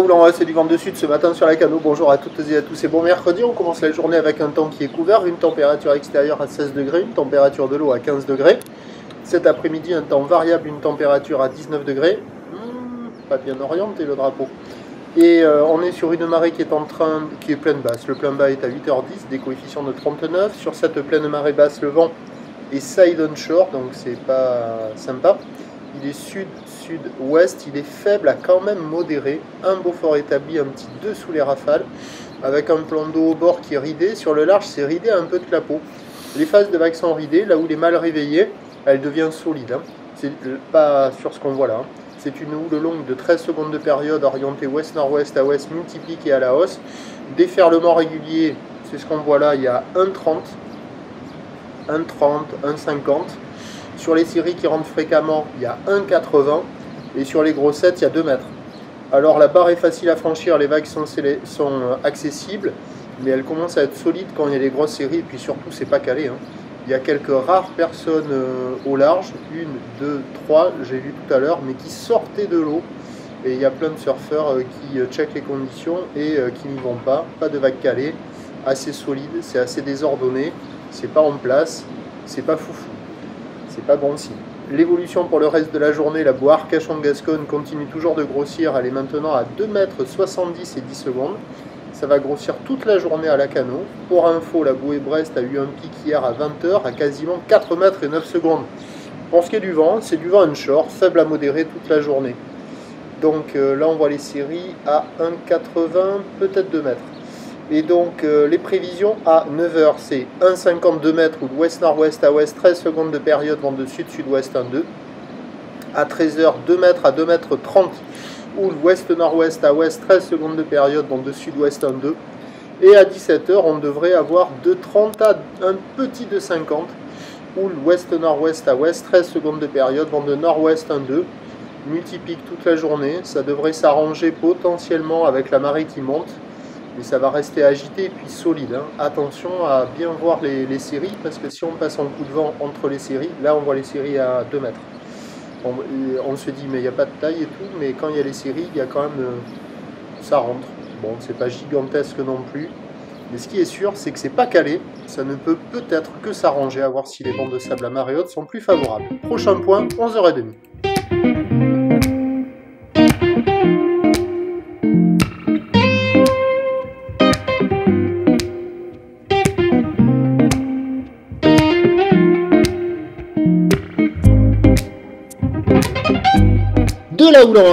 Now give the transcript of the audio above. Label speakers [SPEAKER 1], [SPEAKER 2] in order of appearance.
[SPEAKER 1] Oulon, c'est du vent de sud ce matin sur la Cano. Bonjour à toutes et à tous et bon mercredi. On commence la journée avec un temps qui est couvert, une température extérieure à 16 degrés, une température de l'eau à 15 degrés. Cet après-midi, un temps variable, une température à 19 degrés. Pas bien orienté le drapeau. Et on est sur une marée qui est pleine basse. Le plein bas est à 8h10, des coefficients de 39. Sur cette pleine marée basse, le vent est side on shore, donc c'est pas sympa. Il est sud-sud-ouest, il est faible à quand même modéré. Un Beaufort établi, un petit 2 sous les rafales, avec un plan d'eau au bord qui est ridé. Sur le large, c'est ridé à un peu de clapot. Les phases de vagues sont ridées, là où les mal réveillées, elle devient solide. C'est pas sur ce qu'on voit là. C'est une houle longue de 13 secondes de période orientée ouest-nord-ouest à ouest, multiplique et à la hausse. Déferlement régulier, c'est ce qu'on voit là, il y a 1,30, 1,30, 1,50. Sur les séries qui rentrent fréquemment, il y a 1,80. Et sur les grossettes, il y a 2 mètres. Alors la barre est facile à franchir, les vagues sont accessibles, mais elles commencent à être solides quand il y a les grosses séries. Et puis surtout, c'est pas calé. Il y a quelques rares personnes au large, 1, 2, 3, j'ai vu tout à l'heure, mais qui sortaient de l'eau. Et il y a plein de surfeurs qui checkent les conditions et qui n'y vont pas. Pas de vagues calées, assez solide, c'est assez désordonné, c'est pas en place, c'est pas foufou. C'est pas bon signe. L'évolution pour le reste de la journée, la bouée Arcachon-Gascogne continue toujours de grossir. Elle est maintenant à 2,70 m et 10 secondes. Ça va grossir toute la journée à la Cano. Pour info, la bouée Brest a eu un pic hier à 20 h à quasiment 4 mètres et 9 secondes. Pour ce qui est du vent, c'est du vent onshore, faible à modéré toute la journée. Donc là, on voit les séries à 1,80, peut-être 2 mètres. Et donc les prévisions à 9 h, c'est 1,52 m ou de ouest-nord-ouest à ouest, 13 secondes de période, vent de sud-sud-ouest 1,2. À 13 h, 2 m à 2 m 30 ou de ouest-nord-ouest à ouest, 13 secondes de période, vent de sud-ouest 1,2. Et à 17 h, on devrait avoir 2,30 à un petit 2,50 ou l'ouest-nord-ouest à ouest, 13 secondes de période, vent de nord-ouest 1,2. Multiplique toute la journée, ça devrait s'arranger potentiellement avec la marée qui monte. Mais ça va rester agité et puis solide. Attention à bien voir les séries, parce que si on passe en coup de vent entre les séries, là on voit les séries à 2 mètres. On se dit mais il n'y a pas de taille et tout, mais quand il y a les séries, il y a quand même... ça rentre. Bon, c'est pas gigantesque non plus. Mais ce qui est sûr, c'est que c'est pas calé. Ça ne peut peut-être que s'arranger, à voir si les bancs de sable à marée haute sont plus favorables. Prochain point, 11h30. De là où l'on